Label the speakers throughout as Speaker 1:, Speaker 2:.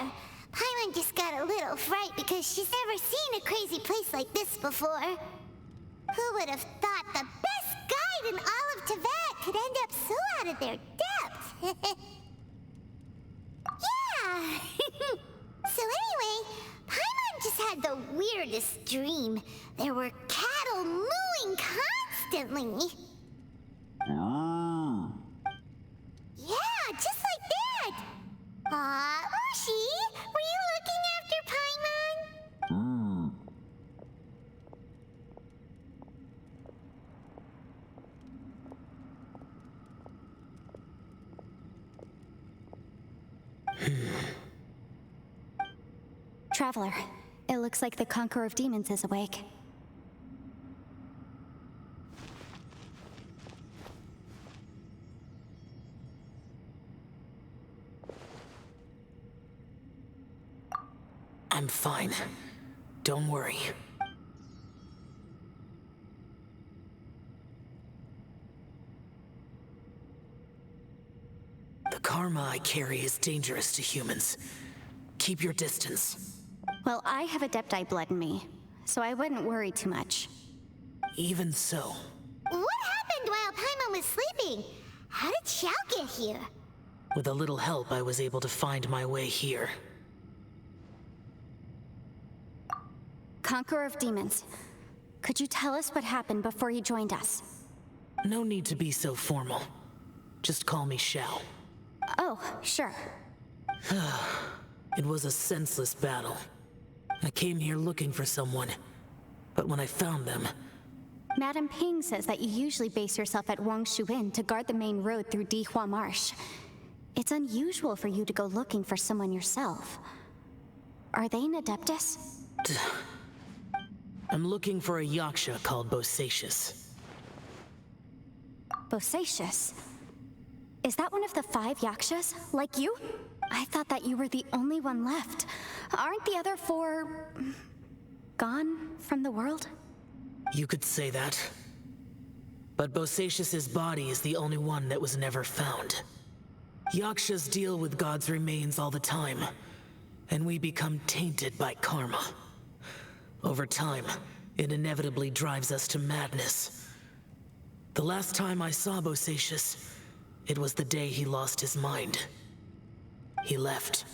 Speaker 1: there. Paimon just got a little fright because she's never seen a crazy place like this before. Who would have thought the best guide in all of Tibet could end up so out of their depth? Yeah! So anyway, Paimon just had the weirdest dream. There were cattle mooing constantly. Yeah, just like that! Aw, Ushi, were you looking after Paimon?
Speaker 2: Traveler, it looks like the Conqueror of Demons is awake.
Speaker 3: I'm fine. Don't worry. The karma I carry is dangerous to humans. Keep your distance.
Speaker 2: Well, I have Adepti blood in me, so I wouldn't worry too much.
Speaker 3: Even so.
Speaker 1: What happened while Paimon was sleeping? How did Xiao get here?
Speaker 3: With a little help, I was able to find my way here.
Speaker 2: Conqueror of Demons, could you tell us what happened before you joined us?
Speaker 3: No need to be so formal. Just call me Xiao.
Speaker 2: Oh, sure.
Speaker 3: It was a senseless battle. I came here looking for someone, but when I found them...
Speaker 2: Madame Ping says that you usually base yourself at Wangshu Inn to guard the main road through Dihua Marsh. It's unusual for you to go looking for someone yourself. Are they an Adeptus?
Speaker 3: I'm looking for a Yaksha called Bosacius.
Speaker 2: Bosacius? Is that one of the 5 Yakshas, like you? I thought that you were the only one left. Aren't the other 4... gone from the world?
Speaker 3: You could say that. But Bosacius's body is the only one that was never found. Yakshas deal with God's remains all the time, and we become tainted by karma. Over time, it inevitably drives us to madness. The last time I saw Bosacius, it was the day he lost his mind. He left.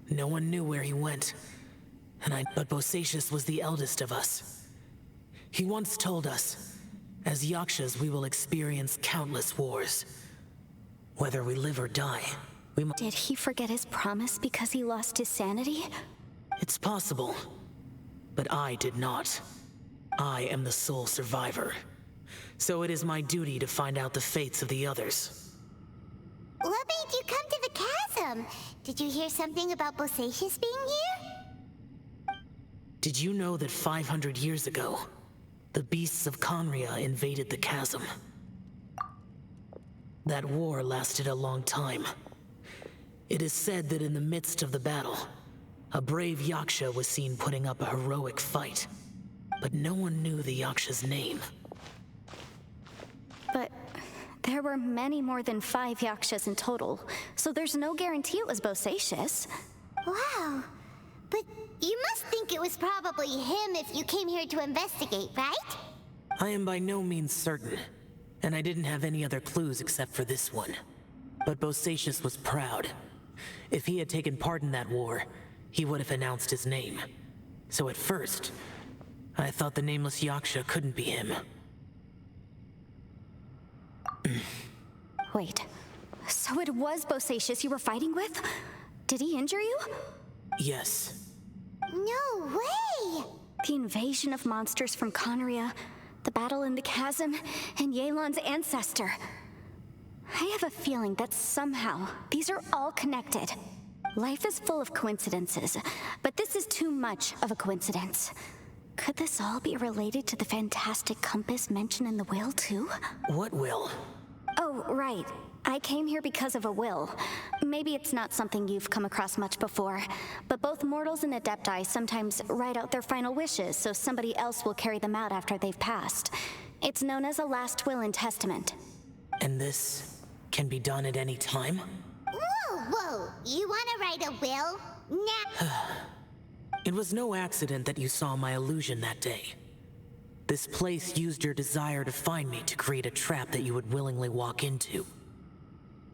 Speaker 3: No one knew where he went, but Bosacius was the eldest of us. He once told us, as Yakshas we will experience countless wars. Whether we live or die, we must...
Speaker 2: Did he forget his promise because he lost his sanity?
Speaker 3: It's possible, but I did not. I am the sole survivor. So it is my duty to find out the fates of the others.
Speaker 1: What made you come to the chasm? Did you hear something about Bosacius being here?
Speaker 3: Did you know that 500 years ago, the beasts of Conria invaded the chasm? That war lasted a long time. It is said that in the midst of the battle, a brave Yaksha was seen putting up a heroic fight. But no one knew the Yaksha's name.
Speaker 2: But there were many more than 5 Yakshas in total, so there's no guarantee it was Bosacius.
Speaker 1: Wow. But you must think it was probably him if you came here to investigate, right?
Speaker 3: I am by no means certain, and I didn't have any other clues except for this one. But Bosacius was proud. If he had taken part in that war, he would have announced his name. So at first, I thought the nameless Yaksha couldn't be him.
Speaker 2: Wait, so it was Bosacius you were fighting with? Did he injure you?
Speaker 3: Yes.
Speaker 1: No way!
Speaker 2: The invasion of monsters from Conria, the battle in the chasm, and Yelan's ancestor. I have a feeling that somehow these are all connected. Life is full of coincidences, but this is too much of a coincidence. Could this all be related to the fantastic compass mentioned in the will, too?
Speaker 3: What will?
Speaker 2: Oh, right. I came here because of a will. Maybe it's not something you've come across much before, but both mortals and Adepti sometimes write out their final wishes so somebody else will carry them out after they've passed. It's known as a last will and testament.
Speaker 3: And this can be done at any time?
Speaker 1: Whoa, whoa! You want to write a will? Nah.
Speaker 3: It was no accident that you saw my illusion that day. This place used your desire to find me to create a trap that you would willingly walk into.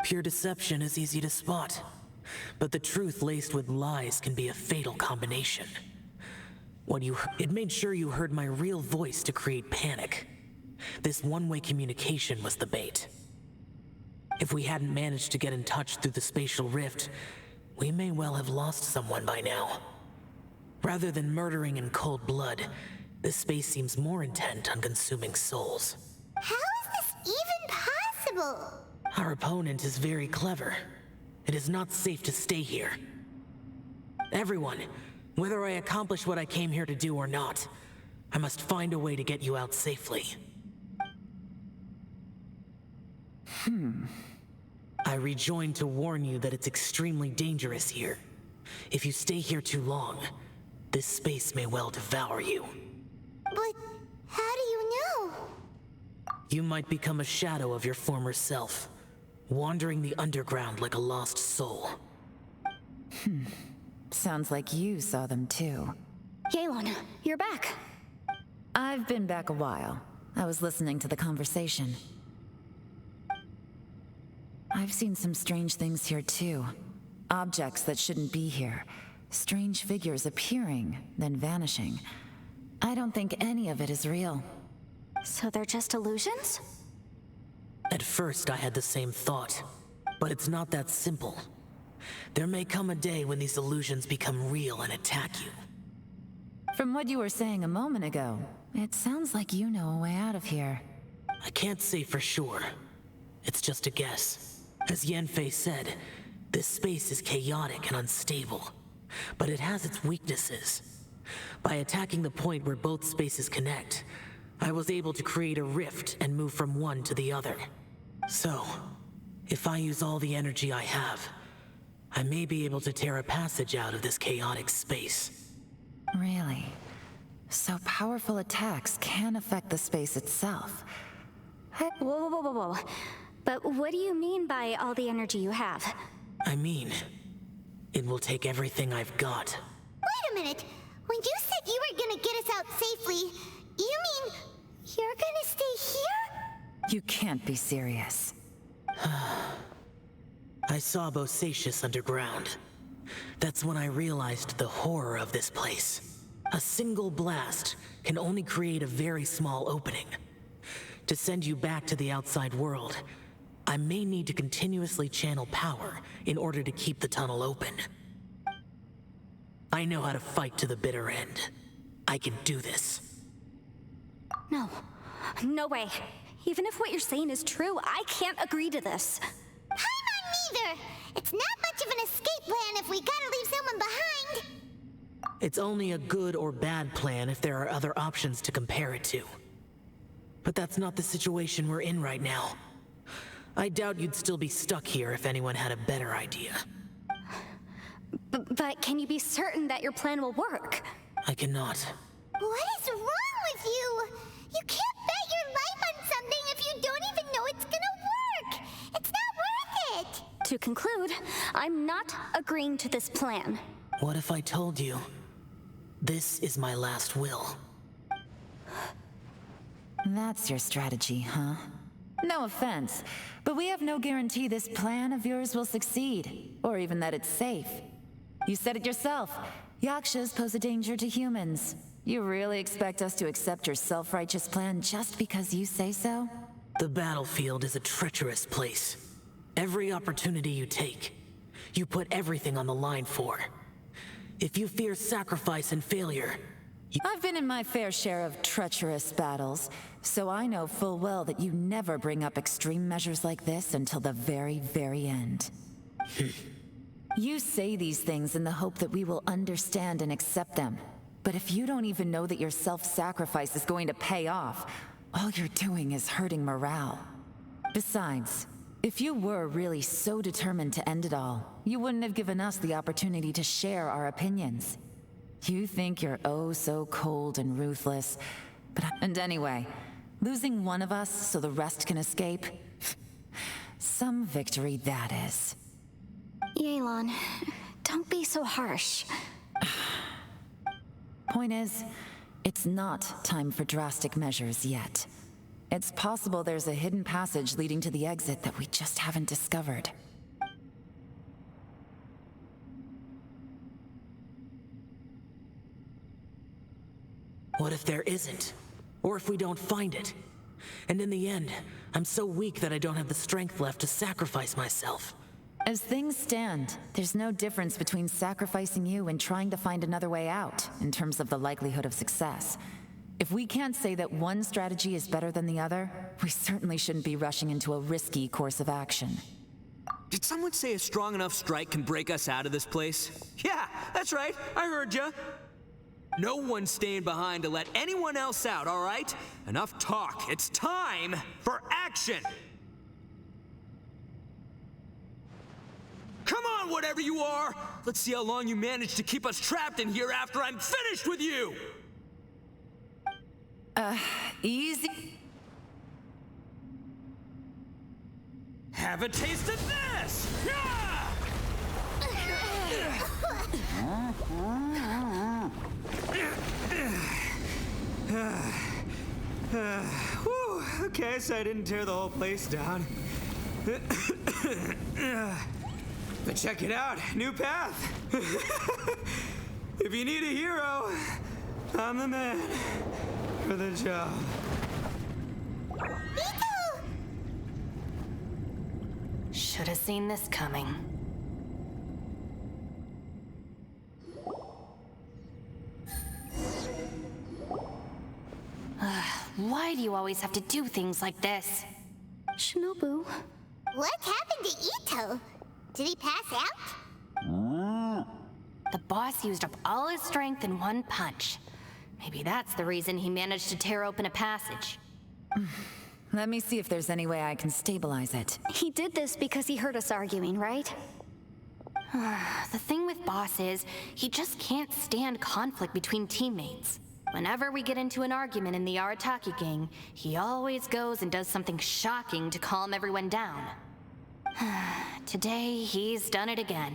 Speaker 3: Pure deception is easy to spot, but the truth laced with lies can be a fatal combination. It made sure you heard my real voice to create panic. This one-way communication was the bait. If we hadn't managed to get in touch through the spatial rift, we may well have lost someone by now. Rather than murdering in cold blood, this space seems more intent on consuming souls.
Speaker 1: How is this even possible?
Speaker 3: Our opponent is very clever. It is not safe to stay here. Everyone, whether I accomplish what I came here to do or not, I must find a way to get you out safely. I rejoined to warn you that it's extremely dangerous here. If you stay here too long, this space may well devour you.
Speaker 1: But how do you know?
Speaker 3: You might become a shadow of your former self, wandering the underground like a lost soul.
Speaker 4: Sounds like you saw them too.
Speaker 2: Yelan, you're back.
Speaker 4: I've been back a while. I was listening to the conversation. I've seen some strange things here too. Objects that shouldn't be here. Strange figures appearing, then vanishing. I don't think any of it is real.
Speaker 2: So they're just illusions?
Speaker 3: At first, I had the same thought, but it's not that simple. There may come a day when these illusions become real and attack you.
Speaker 4: From what you were saying a moment ago, it sounds like you know a way out of here.
Speaker 3: I can't say for sure. It's just a guess. As Yanfei said, this space is chaotic and unstable, but it has its weaknesses. By attacking the point where both spaces connect, I was able to create a rift and move from one to the other. So, if I use all the energy I have, I may be able to tear a passage out of this chaotic space.
Speaker 4: Really? So powerful attacks can affect the space itself.
Speaker 2: Whoa. But what do you mean by all the energy you have?
Speaker 3: I mean, it will take everything I've got.
Speaker 1: Wait a minute. When you said you were gonna get us out safely, you mean you're gonna stay here?
Speaker 4: You can't be serious.
Speaker 3: I saw Bosacius underground. That's when I realized the horror of this place. A single blast can only create a very small opening. To send you back to the outside world, I may need to continuously channel power in order to keep the tunnel open. I know how to fight to the bitter end. I can do this.
Speaker 2: No way. Even if what you're saying is true, I can't agree to this.
Speaker 1: I'm on neither. It's not much of an escape plan if we gotta leave someone behind.
Speaker 3: It's only a good or bad plan if there are other options to compare it to. But that's not the situation we're in right now. I doubt you'd still be stuck here if anyone had a better idea.
Speaker 2: But can you be certain that your plan will work?
Speaker 3: I cannot.
Speaker 1: What is wrong with you? You can't bet your life on something if you don't even know it's gonna work. It's not worth it.
Speaker 2: To conclude, I'm not agreeing to this plan.
Speaker 3: What if I told you, this is my last will?
Speaker 4: That's your strategy, huh? No offense, but we have no guarantee this plan of yours will succeed, or even that it's safe. You said it yourself. Yakshas pose a danger to humans. You really expect us to accept your self-righteous plan just because you say so?
Speaker 3: The battlefield is a treacherous place. Every opportunity you take, you put everything on the line for. If you fear sacrifice and failure,
Speaker 4: I've been in my fair share of treacherous battles, so I know full well that you never bring up extreme measures like this until the very, very end. You say these things in the hope that we will understand and accept them. But if you don't even know that your self-sacrifice is going to pay off, all you're doing is hurting morale. Besides, if you were really so determined to end it all, you wouldn't have given us the opportunity to share our opinions. You think you're oh so cold and ruthless, and anyway, losing one of us so the rest can escape? Some victory that is.
Speaker 2: Yelan, Don't be so harsh.
Speaker 4: Point is, it's not time for drastic measures yet. It's possible there's a hidden passage leading to the exit that we just haven't discovered.
Speaker 3: What if there isn't? Or if we don't find it? And in the end, I'm so weak that I don't have the strength left to sacrifice myself.
Speaker 4: As things stand, there's no difference between sacrificing you and trying to find another way out, in terms of the likelihood of success. If we can't say that one strategy is better than the other, we certainly shouldn't be rushing into a risky course of action.
Speaker 5: Did someone say a strong enough strike can break us out of this place? Yeah, that's right, I heard ya. No one's staying behind to let anyone else out, all right? Enough talk, it's time for action! Come on, whatever you are! Let's see how long you manage to keep us trapped in here after I'm finished with you!
Speaker 4: Easy.
Speaker 5: Have a taste of this! Yeah! Whew, okay, so I didn't tear the whole place down. But check it out, new path. If you need a hero, I'm the man for the job.
Speaker 1: Itto!
Speaker 2: Should have seen this coming.
Speaker 6: Why do you always have to do things like this?
Speaker 2: Shinobu,
Speaker 1: What happened to Itto? Did he pass out?
Speaker 6: The boss used up all his strength in one punch. Maybe that's the reason he managed to tear open a passage.
Speaker 4: Let me see if there's any way I can stabilize it.
Speaker 2: he did this because he heard us arguing, right?
Speaker 6: The thing with boss is, he just can't stand conflict between teammates. Whenever we get into an argument in the Arataki gang, he always goes and does something shocking to calm everyone down. Today, he's done it again.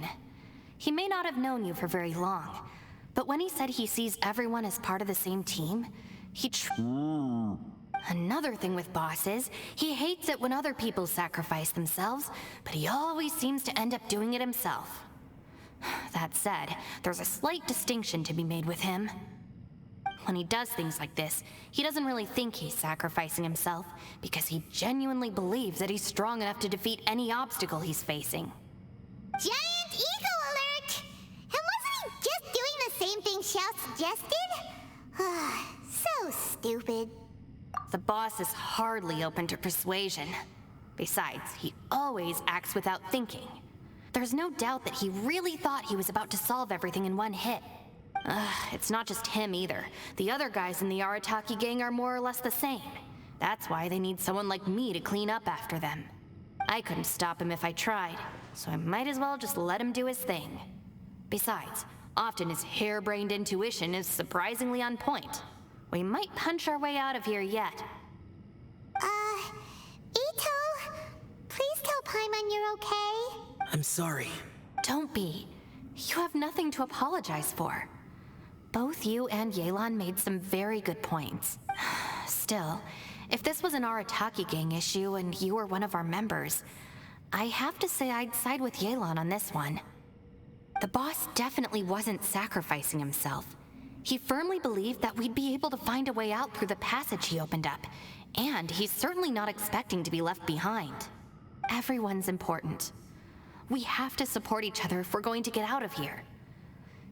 Speaker 6: He may not have known you for very long, but when he said he sees everyone as part of the same team, Another thing with boss is, he hates it when other people sacrifice themselves, but he always seems to end up doing it himself. That said, there's a slight distinction to be made with him. When he does things like this, he doesn't really think he's sacrificing himself, because he genuinely believes that he's strong enough to defeat any obstacle he's facing.
Speaker 1: Giant ego alert! And wasn't he just doing the same thing Xiao suggested? So stupid.
Speaker 6: The boss is hardly open to persuasion. Besides, he always acts without thinking. There's no doubt that he really thought he was about to solve everything in one hit. It's not just him either. The other guys in the Arataki gang are more or less the same. That's why they need someone like me to clean up after them. I couldn't stop him if I tried, so I might as well just let him do his thing. Besides, often his harebrained intuition is surprisingly on point. We might punch our way out of here yet.
Speaker 1: Itto, please tell Paimon you're okay.
Speaker 3: I'm sorry.
Speaker 6: Don't be. You have nothing to apologize for. Both you and Yelan made some very good points. Still, if this was an Arataki gang issue and you were one of our members, I have to say I'd side with Yelan on this one. The boss definitely wasn't sacrificing himself. He firmly believed that we'd be able to find a way out through the passage he opened up, and he's certainly not expecting to be left behind. Everyone's important. We have to support each other if we're going to get out of here.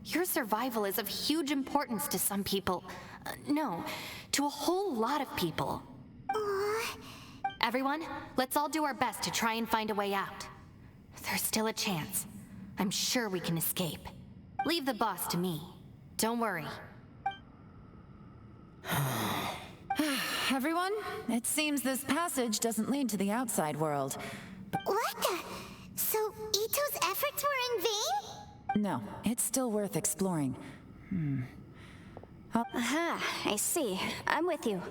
Speaker 6: Your survival is of huge importance to some people. No, to a whole lot of people. Everyone, let's all do our best to try and find a way out. There's still a chance. I'm sure we can escape. Leave the boss to me. Don't worry.
Speaker 4: Everyone, it seems this passage doesn't lead to the outside world.
Speaker 1: What the? So Itto's efforts were in vain?
Speaker 4: No, it's still worth exploring.
Speaker 2: Aha, I see. I'm with you.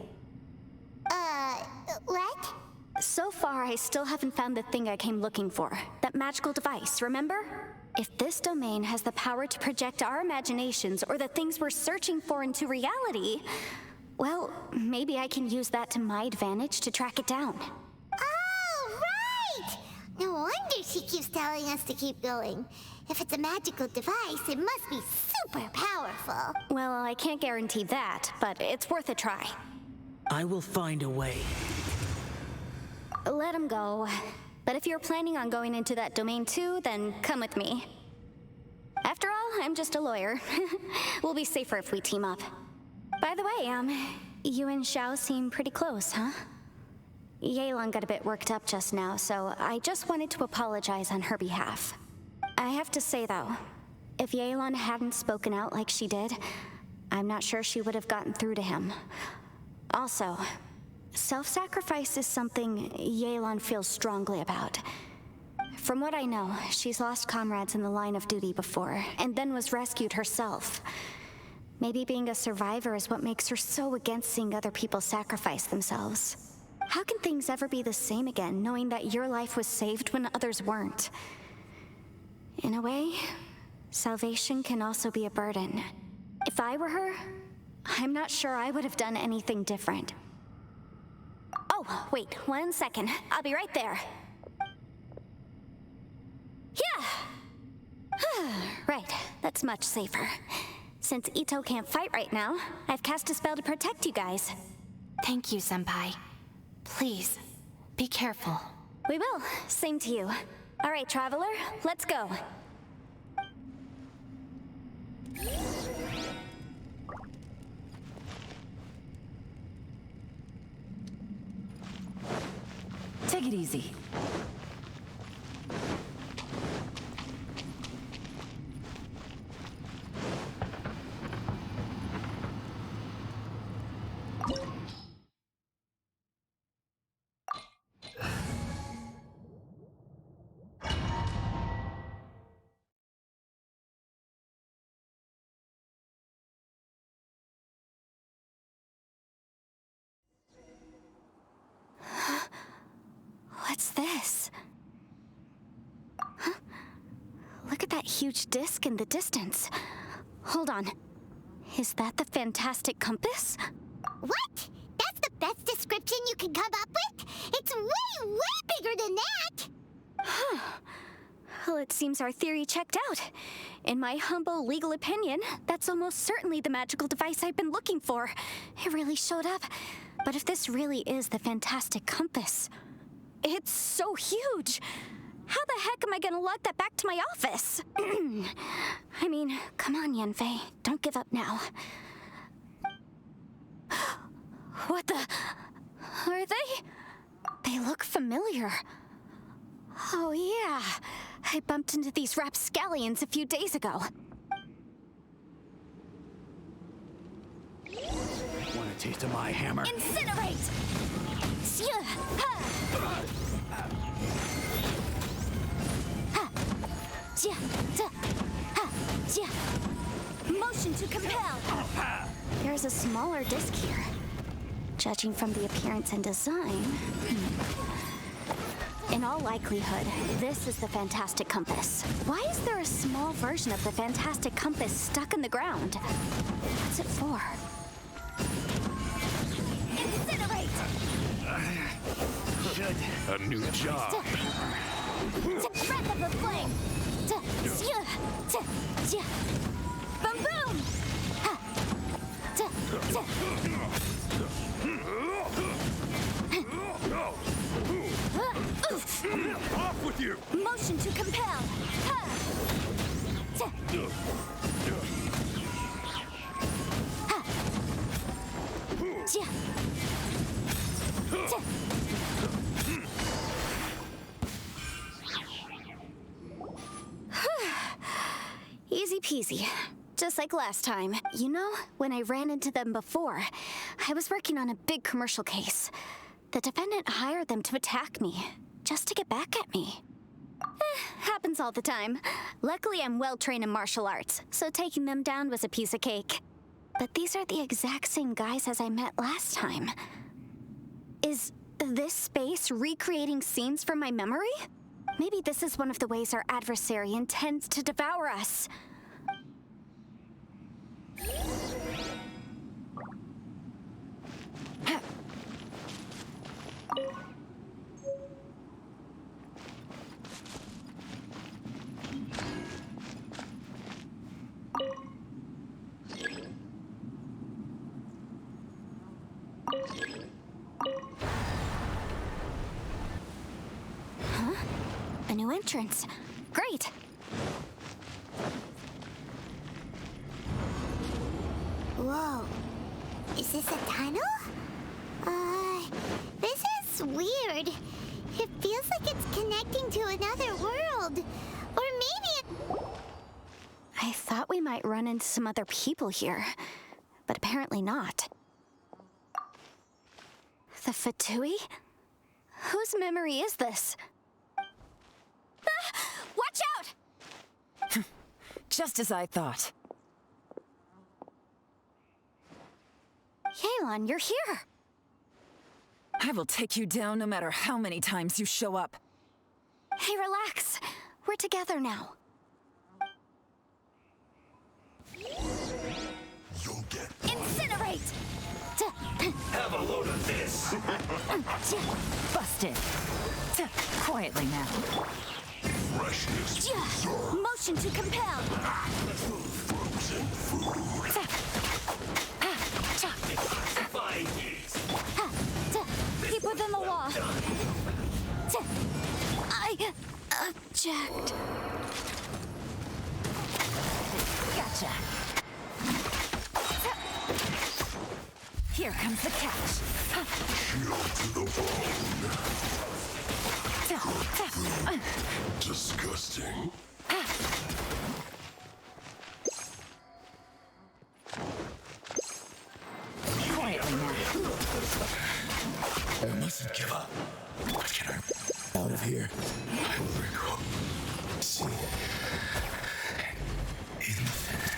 Speaker 1: What?
Speaker 2: So far, I still haven't found the thing I came looking for. That magical device, remember? If this domain has the power to project our imaginations or the things we're searching for into reality, well, maybe I can use that to my advantage to track it down.
Speaker 1: Oh, right! No wonder she keeps telling us to keep going. If it's a magical device, it must be super powerful.
Speaker 2: Well, I can't guarantee that, but it's worth a try.
Speaker 3: I will find a way.
Speaker 2: Let him go. But if you're planning on going into that domain too, then come with me. After all, I'm just a lawyer. We'll be safer if we team up. By the way, you and Xiao seem pretty close, huh? Yelan got a bit worked up just now, so I just wanted to apologize on her behalf. I have to say, though, if Yelan hadn't spoken out like she did, I'm not sure she would have gotten through to him. Also, self-sacrifice is something Yelan feels strongly about. From what I know, she's lost comrades in the line of duty before, and then was rescued herself. Maybe being a survivor is what makes her so against seeing other people sacrifice themselves. How can things ever be the same again, knowing that your life was saved when others weren't? In a way, salvation can also be a burden. If I were her, I'm not sure I would have done anything different. Oh, wait, 1 second. I'll be right there. Yeah! Right, that's much safer. Since Itto can't fight right now, I've cast a spell to protect you guys.
Speaker 6: Thank you, Senpai. Please, be careful.
Speaker 2: We will. Same to you. All right, Traveler, let's go.
Speaker 4: Take it easy.
Speaker 2: What's this? Huh? Look at that huge disc in the distance. Hold on. Is that the fantastic compass?
Speaker 1: What? That's the best description you can come up with? It's way, way bigger than that!
Speaker 2: Huh. Well, it seems our theory checked out. In my humble legal opinion, that's almost certainly the magical device I've been looking for. It really showed up. But if this really is the fantastic compass, it's so huge! How the heck am I gonna lug that back to my office? I mean, come on, Yanfei. Don't give up now. What the... Are they? They look familiar. Oh yeah, I bumped into these rapscallions a few days ago.
Speaker 7: Want a taste of my hammer?
Speaker 2: Incinerate! Sia! Ha! Ha! Sia! Ta! Ha! Sia! Motion to compel! There's a smaller disc here. Judging from the appearance and design... In all likelihood, this is the fantastic compass. Why is there a small version of the fantastic compass stuck in the ground? What's it for? Incinerate!
Speaker 7: A new job.
Speaker 2: Breath of the flame! Boom boom!
Speaker 7: Off with you!
Speaker 2: Motion to compel! Easy peasy. Just like last time. You know, when I ran into them before, I was working on a big commercial case. The defendant hired them to attack me, just to get back at me. Happens all the time. Luckily, I'm well-trained in martial arts, so taking them down was a piece of cake. But these are the exact same guys as I met last time. Is this space recreating scenes from my memory? Maybe this is one of the ways our adversary intends to devour us. A new entrance. Great.
Speaker 1: Whoa. Is this a tunnel? This is weird. It feels like it's connecting to another world. Or maybe it...
Speaker 2: I thought we might run into some other people here, but apparently not. The Fatui? Whose memory is this? Ah, watch out!
Speaker 4: Just as I thought.
Speaker 2: Yelan, you're here!
Speaker 4: I will take you down no matter how many times you show up.
Speaker 2: Hey, relax. We're together now.
Speaker 7: You'll get
Speaker 2: Incinerate!
Speaker 7: have a load of this.
Speaker 4: Busted. Quietly now.
Speaker 7: Freshness.
Speaker 2: Motion to compel!
Speaker 7: Frozen food. Fine heat.
Speaker 2: Keep within the wall. I object.
Speaker 4: Gotcha. Here comes the catch.
Speaker 7: Chill to the bone. Disgusting.
Speaker 4: Quietly now.
Speaker 7: I mustn't give up. What can I out of here? I will recall. See. Infinite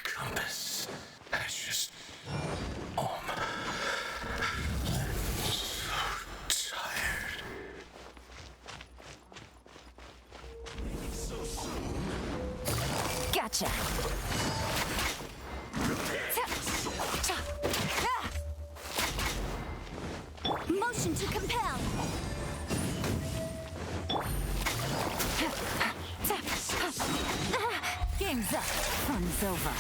Speaker 7: compass. I just. I'm so tired.
Speaker 4: Gotcha.
Speaker 2: Motion to compel.
Speaker 4: Game's up. Fun's over.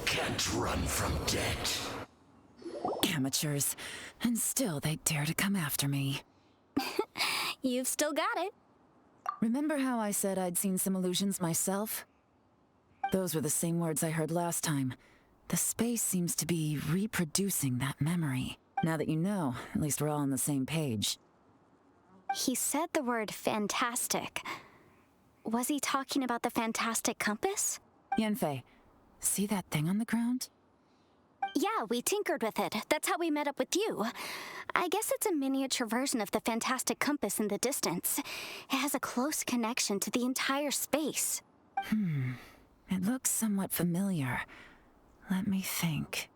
Speaker 7: Can't run from death.
Speaker 4: Amateurs. And still they dare to come after me.
Speaker 2: You've still got it.
Speaker 4: Remember how I said I'd seen some illusions myself? Those were the same words I heard last time. The space seems to be reproducing that memory. Now that you know, at least we're all on the same page.
Speaker 2: He said the word fantastic. Was he talking about the fantastic compass?
Speaker 4: Yanfei, see that thing on the ground?
Speaker 2: Yeah, we tinkered with it. That's how we met up with you. I guess it's a miniature version of the fantastic compass in the distance. It has a close connection to the entire space.
Speaker 4: It looks somewhat familiar. Let me think.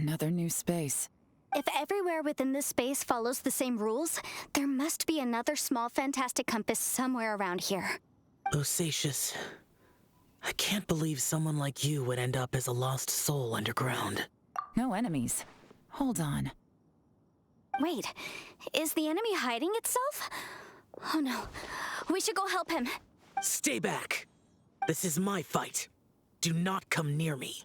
Speaker 4: Another new space.
Speaker 2: If everywhere within this space follows the same rules, there must be another small fantastic compass somewhere around here.
Speaker 3: Bosacious, I can't believe someone like you would end up as a lost soul underground.
Speaker 4: No enemies. Hold on.
Speaker 2: Wait, is the enemy hiding itself? Oh no, we should go help him.
Speaker 3: Stay back. This is my fight. Do not come near me.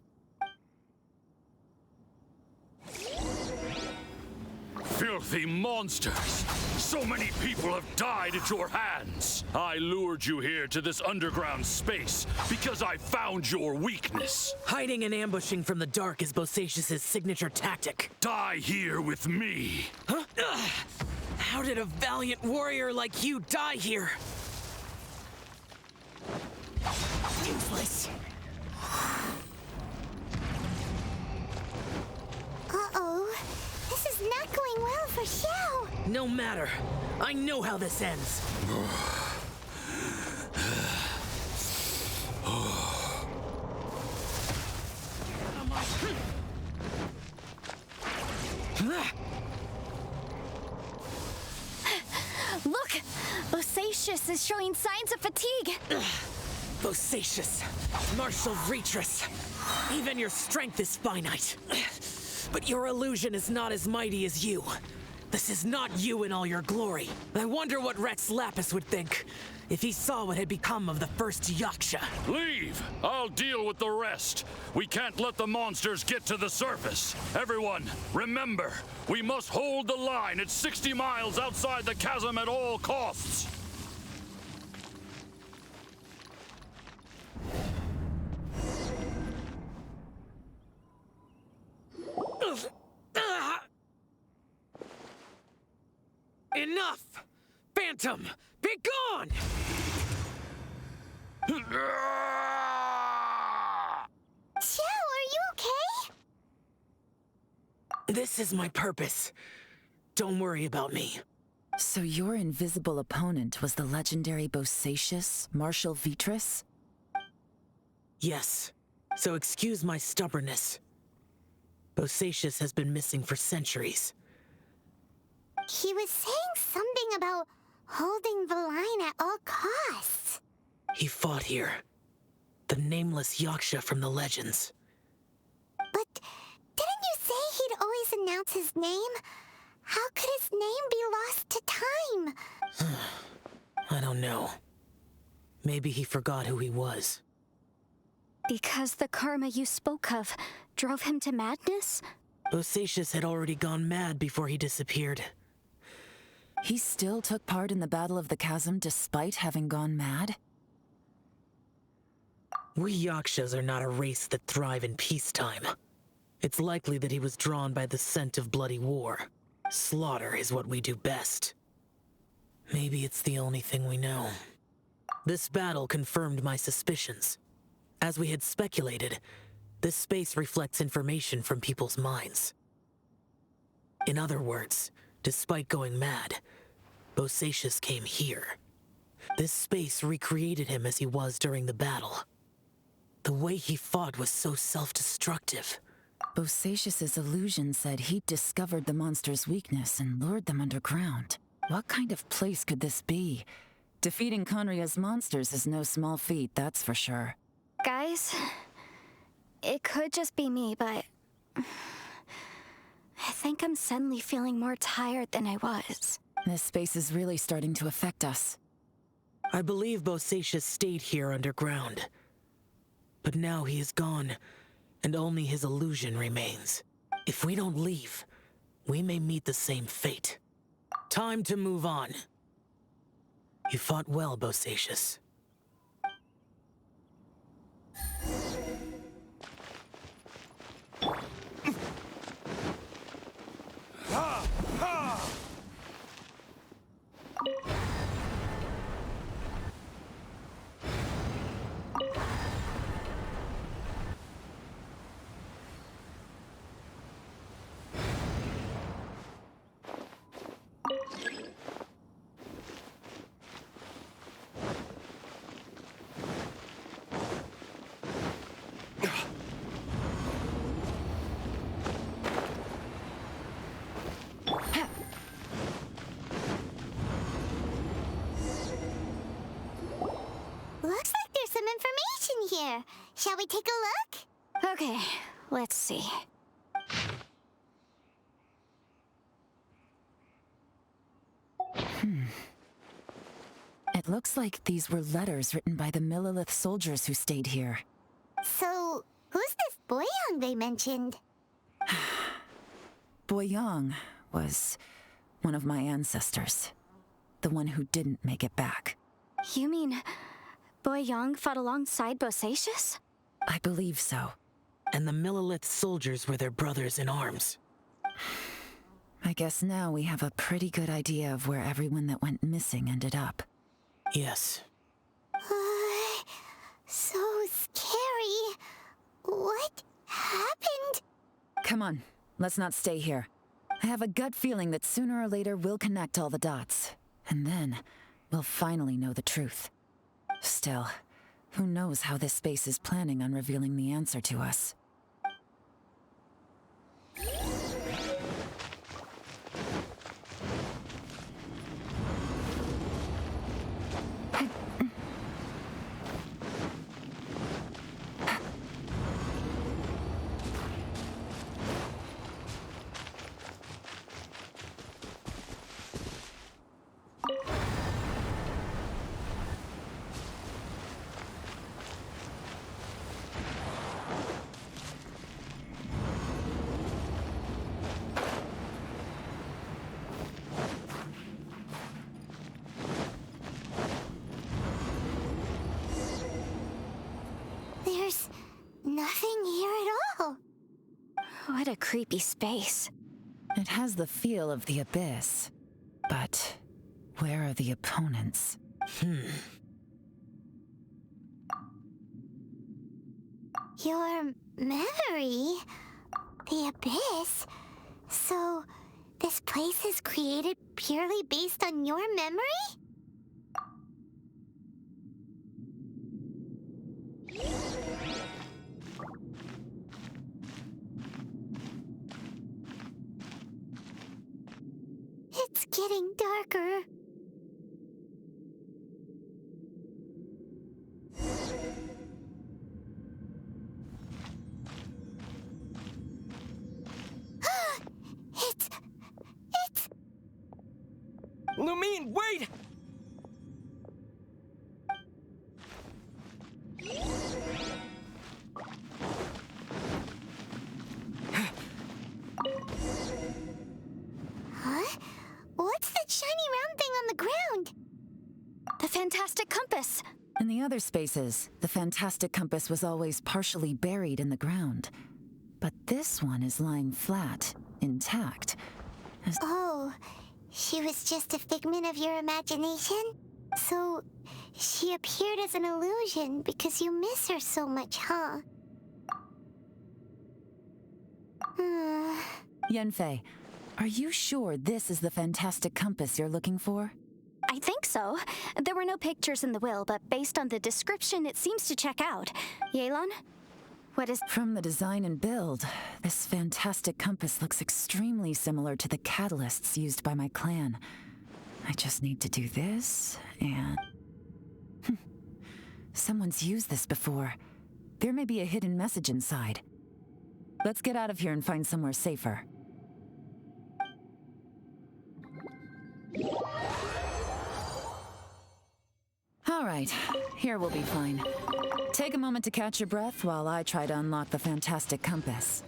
Speaker 8: Filthy monsters! So many people have died at your hands! I lured you here to this underground space because I found your weakness.
Speaker 3: Hiding and ambushing from the dark is Bosacious's signature tactic.
Speaker 8: Die here with me!
Speaker 3: Huh? Ugh. How did a valiant warrior like you die here? Useless.
Speaker 1: Uh-oh. This is not going well for Xiao.
Speaker 3: No matter. I know how this ends.
Speaker 2: Look! Bosacious is showing signs of fatigue.
Speaker 3: Bosacious, martial Retris. Even your strength is finite. But your illusion is not as mighty as you. This is not you in all your glory. I wonder what Rex Lapis would think if he saw what had become of the first Yaksha.
Speaker 8: Leave! I'll deal with the rest. We can't let the monsters get to the surface. Everyone, remember, we must hold the line at 60 miles outside the chasm at all costs.
Speaker 3: Enough! Phantom, be gone!
Speaker 1: Xiao, are you okay?
Speaker 3: This is my purpose. Don't worry about me.
Speaker 4: So your invisible opponent was the legendary Bosacious, Marshal Vitris?
Speaker 3: Yes, so excuse my stubbornness. Bosacious has been missing for centuries.
Speaker 1: He was saying something about holding the line at all costs.
Speaker 3: He fought here. The nameless Yaksha from the legends.
Speaker 1: But didn't you say he'd always announce his name? How could his name be lost to time?
Speaker 3: I don't know. Maybe he forgot who he was.
Speaker 2: Because the karma you spoke of drove him to madness?
Speaker 3: Bosacious had already gone mad before he disappeared.
Speaker 4: He still took part in the Battle of the Chasm despite having gone mad?
Speaker 3: We Yakshas are not a race that thrive in peacetime. It's likely that he was drawn by the scent of bloody war. Slaughter is what we do best. Maybe it's the only thing we know. This battle confirmed my suspicions. As we had speculated, this space reflects information from people's minds. In other words, despite going mad, Bosacious came here. This space recreated him as he was during the battle. The way he fought was so self-destructive.
Speaker 4: Bosacious's illusion said he'd discovered the monster's weakness and lured them underground. What kind of place could this be? Defeating Conria's monsters is no small feat, that's for sure.
Speaker 2: Guys, it could just be me, but I think I'm suddenly feeling more tired than I was.
Speaker 4: This space is really starting to affect us.
Speaker 3: I believe Bosacious stayed here underground. But now he is gone, and only his illusion remains. If we don't leave, we may meet the same fate. Time to move on. You fought well, Bosacious.
Speaker 1: Shall we take a look?
Speaker 2: Okay, let's see.
Speaker 4: It looks like these were letters written by the Millilith soldiers who stayed here.
Speaker 1: So, who's this Boyang they mentioned?
Speaker 4: Boyang was one of my ancestors. The one who didn't make it back.
Speaker 2: You mean Boyang fought alongside Bosacius?
Speaker 4: I believe so.
Speaker 3: And the Millilith soldiers were their brothers in arms.
Speaker 4: I guess now we have a pretty good idea of where everyone that went missing ended up.
Speaker 3: Yes.
Speaker 1: So scary. What happened?
Speaker 4: Come on, let's not stay here. I have a gut feeling that sooner or later we'll connect all the dots. And then, we'll finally know the truth. Still, who knows how this space is planning on revealing the answer to us.
Speaker 1: There's nothing here at all.
Speaker 2: What a creepy space.
Speaker 4: It has the feel of the abyss. But where are the opponents?
Speaker 1: Your memory? The abyss? So, this place is created purely based on your memory? It's getting darker. It's...
Speaker 5: Lumine, wait!
Speaker 1: Huh? What's that shiny round thing on the ground?
Speaker 2: The fantastic compass!
Speaker 4: In the other spaces, the fantastic compass was always partially buried in the ground. But this one is lying flat, intact.
Speaker 1: Oh, she was just a figment of your imagination? So, she appeared as an illusion because you miss her so much, huh?
Speaker 4: Yanfei, are you sure this is the fantastic compass you're looking for?
Speaker 2: I think so. There were no pictures in the will, but based on the description, it seems to check out. Yelan? What is...
Speaker 4: From the design and build, this fantastic compass looks extremely similar to the catalysts used by my clan. I just need to do this, and... Someone's used this before. There may be a hidden message inside. Let's get out of here and find somewhere safer. All right, here we'll be fine. Take a moment to catch your breath while I try to unlock the fantastic compass.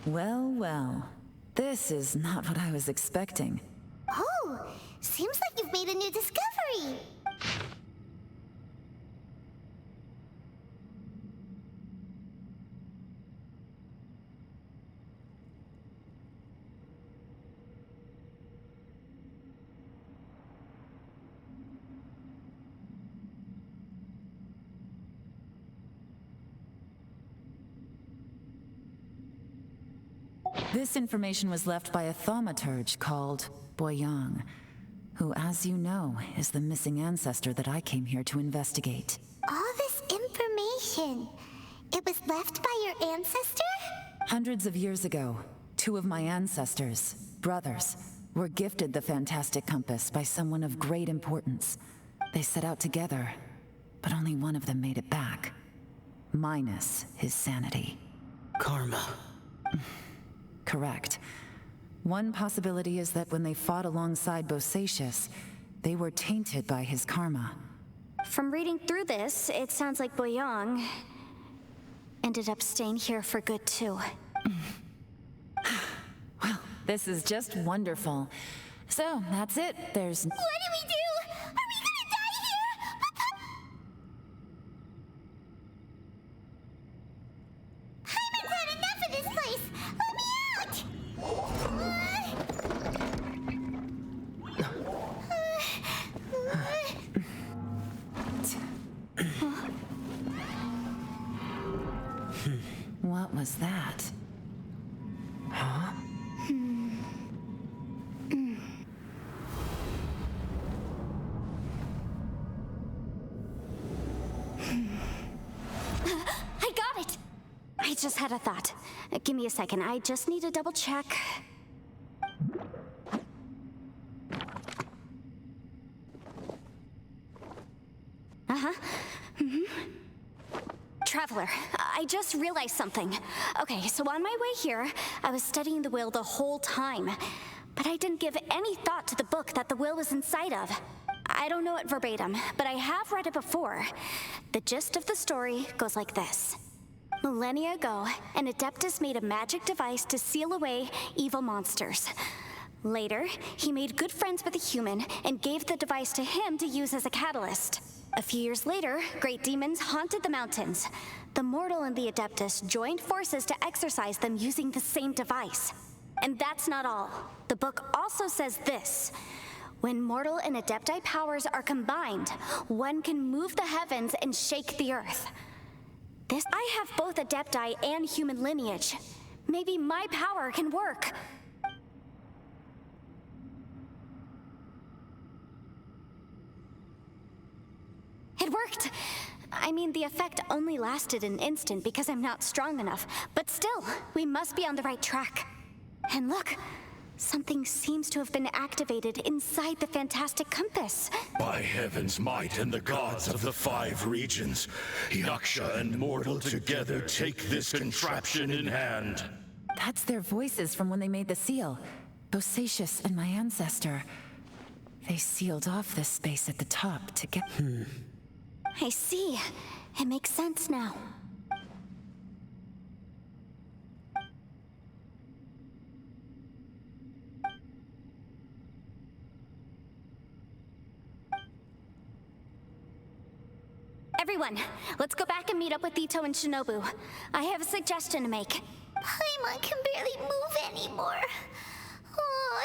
Speaker 4: Well, well. This is not what I was expecting.
Speaker 1: Oh, seems like you've made a new discovery.
Speaker 4: This information was left by a thaumaturge called Boyang, who, as you know, is the missing ancestor that I came here to investigate.
Speaker 1: All this information, it was left by your ancestor?
Speaker 4: Hundreds of years ago, two of my ancestors, brothers, were gifted the fantastic compass by someone of great importance. They set out together, but only one of them made it back. Minus his sanity.
Speaker 3: Karma.
Speaker 4: Correct. One possibility is that when they fought alongside Bosacius, they were tainted by his karma.
Speaker 2: From reading through this, it sounds like Boyang ended up staying here for good too.
Speaker 4: Well, this is just wonderful. So, that's it. There's...
Speaker 1: What do we do? Are we gonna die here? Hyman's had enough of this place! Let me out!
Speaker 4: What was that?
Speaker 3: Huh?
Speaker 2: I got it! I just had a thought. Give me a second, I just need to double check. Traveler, I just realized something. Okay, so on my way here, I was studying the will the whole time, but I didn't give any thought to the book that the will was inside of. I don't know it verbatim, but I have read it before. The gist of the story goes like this. Millennia ago, an Adeptus made a magic device to seal away evil monsters. Later, he made good friends with a human and gave the device to him to use as a catalyst. A few years later, great demons haunted the mountains. The mortal and the Adeptus joined forces to exorcise them using the same device. And that's not all. The book also says this. When mortal and Adepti powers are combined, one can move the heavens and shake the earth. I have both Adepti and human lineage. Maybe my power can work. It worked! I mean, the effect only lasted an instant because I'm not strong enough, but still, we must be on the right track. And look, something seems to have been activated inside the fantastic compass.
Speaker 7: By heaven's might and the gods of the 5 regions, Yaksha and mortal together take this contraption in hand.
Speaker 4: That's their voices from when they made the seal. Bosacius and my ancestor. They sealed off this space at the top to get...
Speaker 2: I see. It makes sense now. Everyone, let's go back and meet up with Itto and Shinobu. I have a suggestion to make.
Speaker 1: Paimon can barely move anymore. Oh,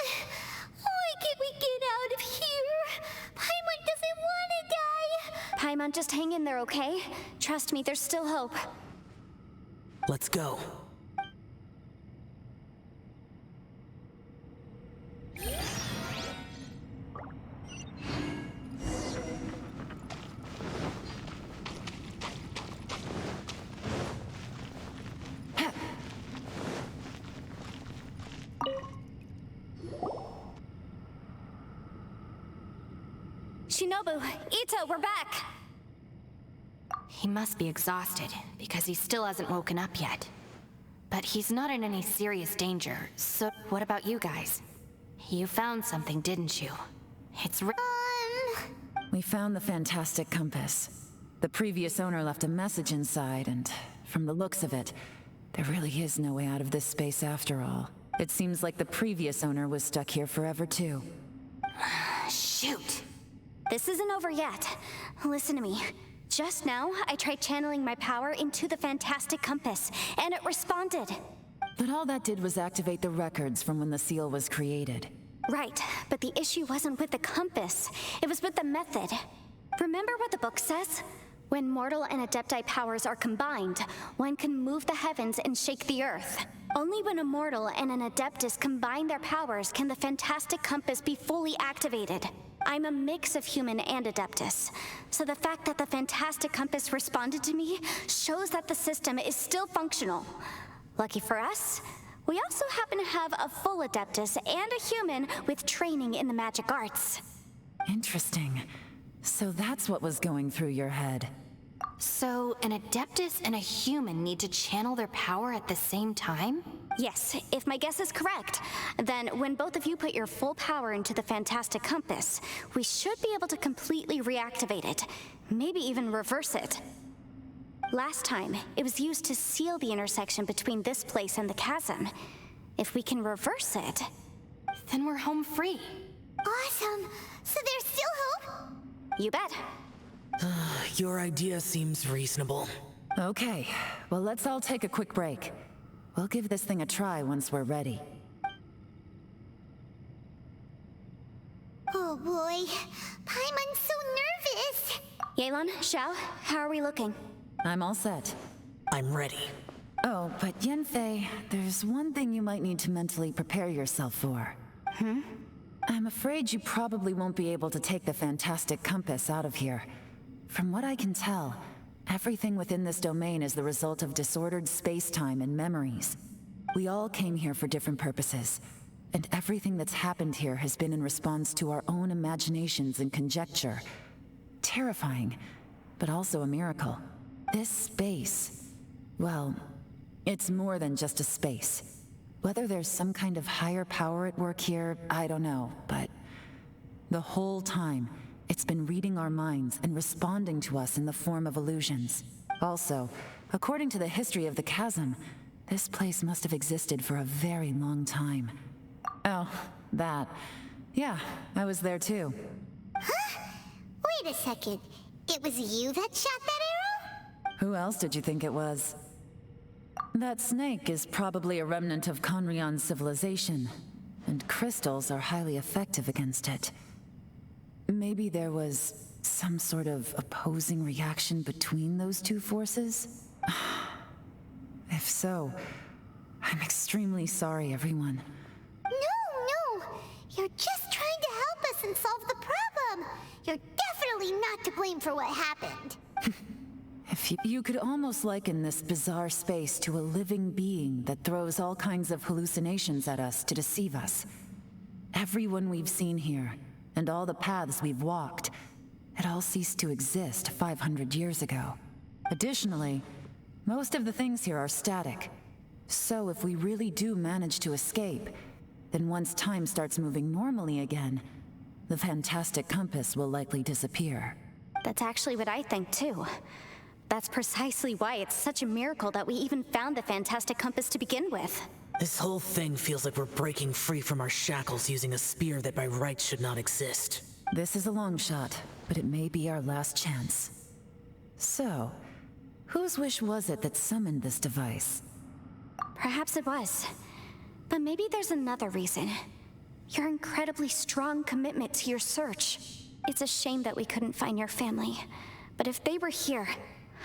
Speaker 1: why can't we get out of here? Paimon doesn't want to die.
Speaker 2: Paimon, just hang in there, okay? Trust me, there's still hope.
Speaker 3: Let's go.
Speaker 2: Shinobu, Itto, we're back!
Speaker 6: He must be exhausted, because he still hasn't woken up yet. But he's not in any serious danger, so what about you guys? You found something, didn't you? It's
Speaker 4: We found the fantastic compass. The previous owner left a message inside, and from the looks of it, there really is no way out of this space after all. It seems like the previous owner was stuck here forever too.
Speaker 6: Shoot!
Speaker 2: This isn't over yet. Listen to me. Just now, I tried channeling my power into the fantastic compass, and it responded.
Speaker 4: But all that did was activate the records from when the seal was created.
Speaker 2: Right, but the issue wasn't with the compass. It was with the method. Remember what the book says? When mortal and Adepti powers are combined, one can move the heavens and shake the earth. Only when a mortal and an Adeptus combine their powers can the fantastic compass be fully activated. I'm a mix of human and Adeptus, so the fact that the fantastic compass responded to me shows that the system is still functional. Lucky for us, we also happen to have a full Adeptus and a human with training in the magic arts.
Speaker 4: Interesting. So that's what was going through your head.
Speaker 6: So, an Adeptus and a human need to channel their power at the same time?
Speaker 2: Yes, if my guess is correct, then when both of you put your full power into the Fantastic Compass, we should be able to completely reactivate it, maybe even reverse it. Last time, it was used to seal the intersection between this place and the chasm. If we can reverse it,
Speaker 6: Then we're home free.
Speaker 1: Awesome. So there's still hope?
Speaker 2: you bet.
Speaker 3: Your idea seems reasonable.
Speaker 4: Okay, well let's all take a quick break. We'll give this thing a try once we're ready.
Speaker 1: Oh boy. Paimon's so nervous.
Speaker 2: Yelan, Xiao, how are we looking?
Speaker 4: I'm all set.
Speaker 3: I'm ready.
Speaker 4: Oh, but Yanfei, there's one thing you might need to mentally prepare yourself for. I'm afraid you probably won't be able to take the Fantastic Compass out of here. From what I can tell, everything within this domain is the result of disordered space-time and memories. We all came here for different purposes, and everything that's happened here has been in response to our own imaginations and conjecture. Terrifying, but also a miracle. This space, well, it's more than just a space. Whether there's some kind of higher power at work here, I don't know, but the whole time, it's been reading our minds and responding to us in the form of illusions. Also, according to the history of the chasm, this place must have existed for a very long time. Oh, that. Yeah, I was there too.
Speaker 1: Huh? Wait a second. It was you that shot that arrow?
Speaker 4: Who else did you think it was? That snake is probably a remnant of Conrion's civilization, and crystals are highly effective against it. Maybe there was some sort of opposing reaction between those two forces? If so, I'm extremely sorry, everyone.
Speaker 1: No. You're just trying to help us and solve the problem. You're definitely not to blame for what happened.
Speaker 4: If you could almost liken this bizarre space to a living being that throws all kinds of hallucinations at us to deceive us. Everyone we've seen here, and all the paths we've walked, it all ceased to exist 500 years ago. Additionally, most of the things here are static. So if we really do manage to escape, then once time starts moving normally again, the Fantastic Compass will likely disappear.
Speaker 2: That's actually what I think too. That's precisely why it's such a miracle that we even found the Fantastic Compass to begin with.
Speaker 3: This whole thing feels like we're breaking free from our shackles using a spear that by rights should not exist.
Speaker 4: This is a long shot, but it may be our last chance. So, whose wish was it that summoned this device?
Speaker 2: Perhaps it was. But maybe there's another reason. Your incredibly strong commitment to your search. It's a shame that we couldn't find your family. But if they were here,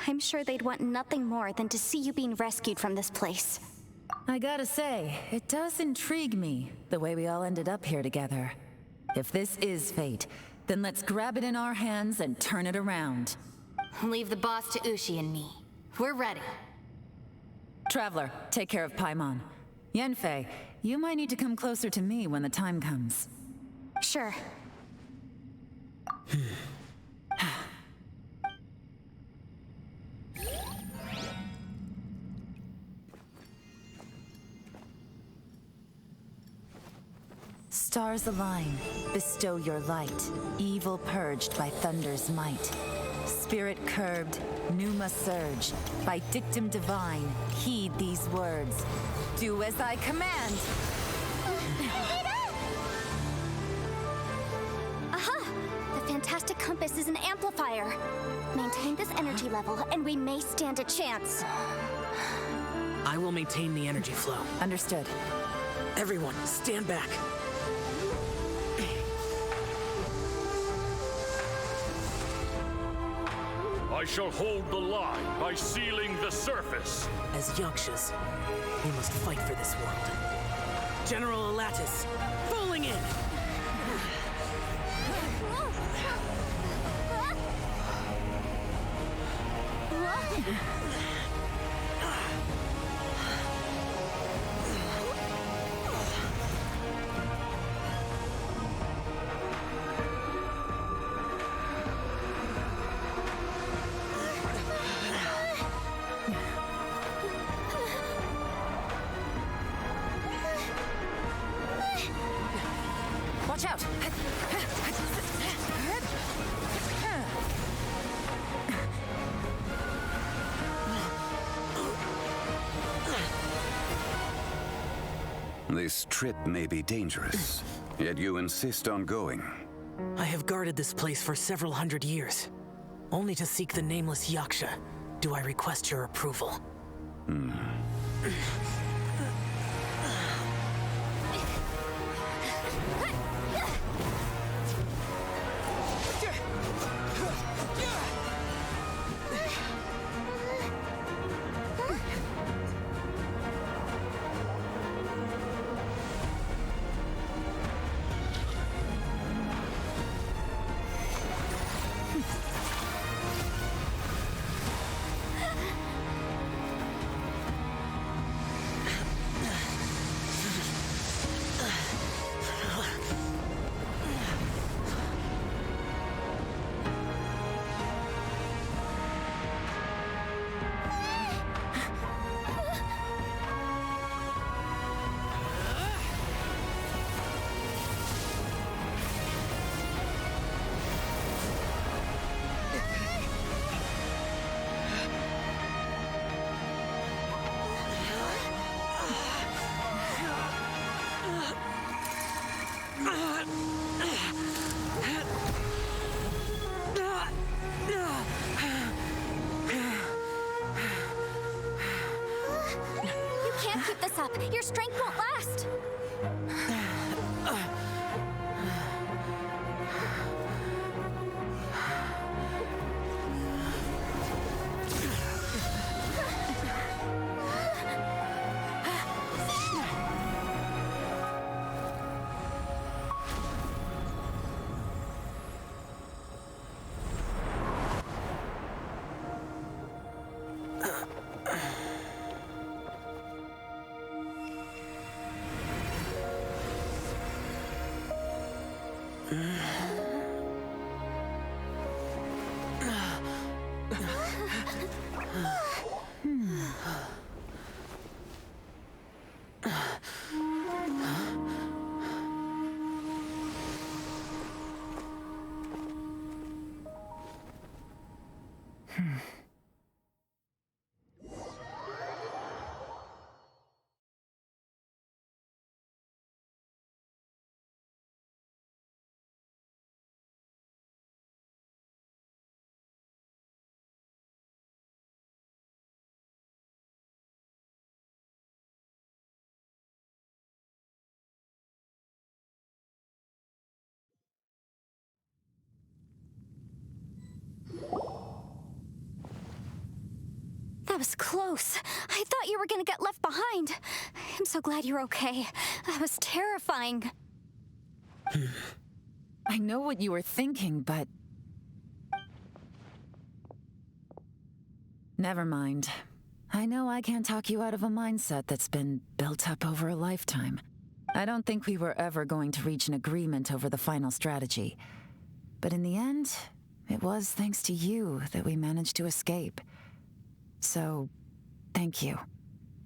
Speaker 2: I'm sure they'd want nothing more than to see you being rescued from this place.
Speaker 4: I gotta say, it does intrigue me, the way we all ended up here together. If this is fate, then let's grab it in our hands and turn it around.
Speaker 6: Leave the boss to Ushi and me. We're ready.
Speaker 4: Traveler, take care of Paimon. Yanfei, you might need to come closer to me when the time comes.
Speaker 2: Sure.
Speaker 4: Stars align, bestow your light, evil purged by thunder's might. Spirit curbed, pneuma surge, by dictum divine, heed these words. Do as I command!
Speaker 2: Aha! The Fantastic Compass is an amplifier. Maintain this energy level, and we may stand a chance.
Speaker 3: I will maintain the energy flow.
Speaker 4: Understood.
Speaker 3: Everyone, stand back.
Speaker 8: I shall hold the line by sealing the surface.
Speaker 3: As Yakshas, we must fight for this world. General Elatus, falling in!
Speaker 9: This trip may be dangerous, yet you insist on going.
Speaker 3: I have guarded this place for several hundred years. Only to seek the nameless Yaksha do I request your approval.
Speaker 2: Keep this up. Your strength won't last. That was close. I thought you were gonna get left behind. I'm so glad you're okay. That was terrifying.
Speaker 4: I know what you were thinking, but... Never mind. I know I can't talk you out of a mindset that's been built up over a lifetime. I don't think we were ever going to reach an agreement over the final strategy. But in the end, it was thanks to you that we managed to escape. So, thank you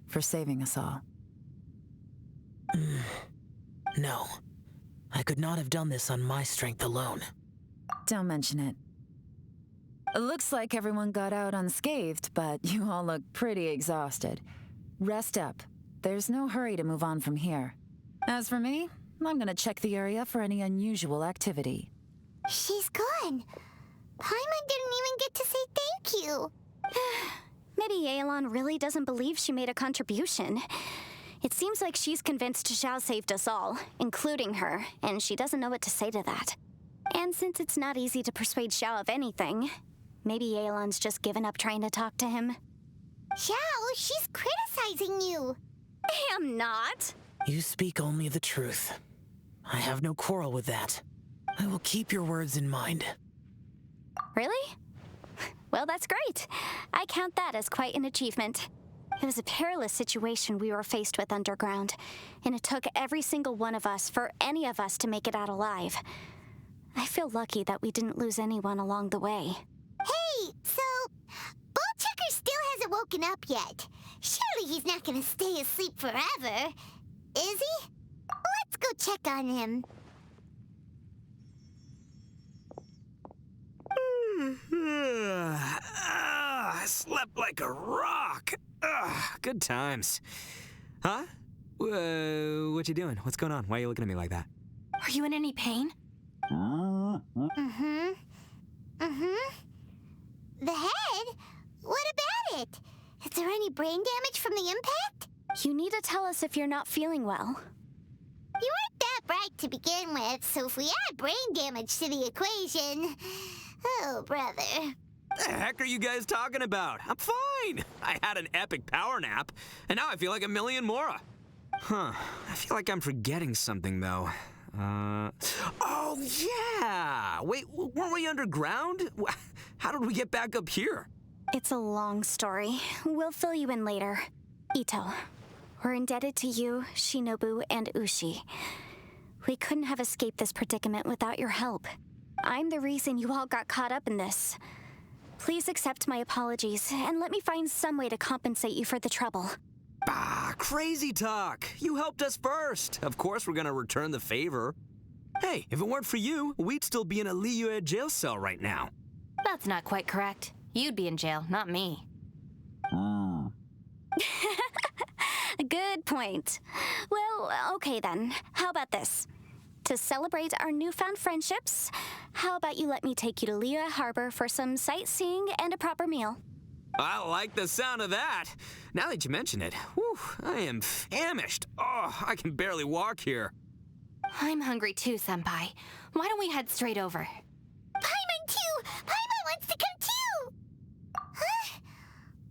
Speaker 4: for saving us all.
Speaker 3: No. I could not have done this on my strength alone.
Speaker 4: Don't mention it. It looks like everyone got out unscathed, but you all look pretty exhausted. Rest up. There's no hurry to move on from here. As for me, I'm gonna check the area for any unusual activity.
Speaker 1: She's gone. Paimon didn't even get to say thank you.
Speaker 2: Maybe Yelan really doesn't believe she made a contribution. It seems like she's convinced Xiao saved us all, including her, and she doesn't know what to say to that. And since it's not easy to persuade Xiao of anything, maybe Yelan's just given up trying to talk to him.
Speaker 1: Xiao, she's criticizing you.
Speaker 2: I am not.
Speaker 3: You speak only the truth. I have no quarrel with that. I will keep your words in mind.
Speaker 2: Really? Well, that's great. I count that as quite an achievement. It was a perilous situation we were faced with underground, and it took every single one of us for any of us to make it out alive. I feel lucky that we didn't lose anyone along the way.
Speaker 1: Hey, so Ballchecker still hasn't woken up yet. Surely he's not gonna stay asleep forever, is he? Let's go check on him.
Speaker 5: I slept like a rock. Good times. Huh? What you doing? What's going on? Why are you looking at me like that?
Speaker 6: Are you in any pain?
Speaker 1: The head? What about it? Is there any brain damage from the impact?
Speaker 2: You need to tell us if you're not feeling well.
Speaker 1: You weren't that bright to begin with, so if we add brain damage to the equation... Oh, brother.
Speaker 5: The heck are you guys talking about? I'm fine. I had an epic power nap, and now I feel like a million more. Huh. I feel like I'm forgetting something, though. Oh, yeah! Wait, weren't we underground? How did we get back up here?
Speaker 2: It's a long story. We'll fill you in later. Itto, we're indebted to you, Shinobu, and Ushi. We couldn't have escaped this predicament without your help. I'm the reason you all got caught up in this. Please accept my apologies, and let me find some way to compensate you for the trouble.
Speaker 5: Bah, crazy talk. You helped us first. Of course we're gonna return the favor. Hey, if it weren't for you, we'd still be in a Liyue jail cell right now.
Speaker 6: That's not quite correct. You'd be in jail, not me.
Speaker 2: Good point. Well, okay then. How about this? To celebrate our newfound friendships, how about you let me take you to Liyue Harbor for some sightseeing and a proper meal?
Speaker 5: I like the sound of that. Now that you mention it, whew, I am famished. Oh, I can barely walk here.
Speaker 6: I'm hungry too, Senpai. Why don't we head straight over?
Speaker 1: Paimon too! Paimon wants to come too!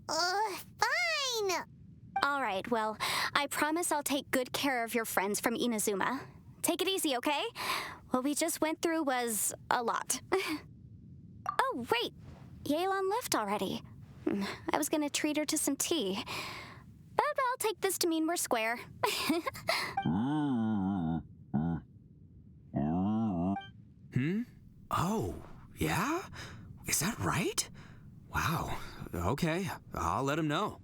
Speaker 1: Huh? Fine!
Speaker 2: All right, well, I promise I'll take good care of your friends from Inazuma. Take it easy, okay? What we just went through was a lot. Oh, wait. Yelan left already. I was gonna treat her to some tea. But I'll take this to mean we're square.
Speaker 5: Oh, yeah? Is that right? Wow. Okay, I'll let him know.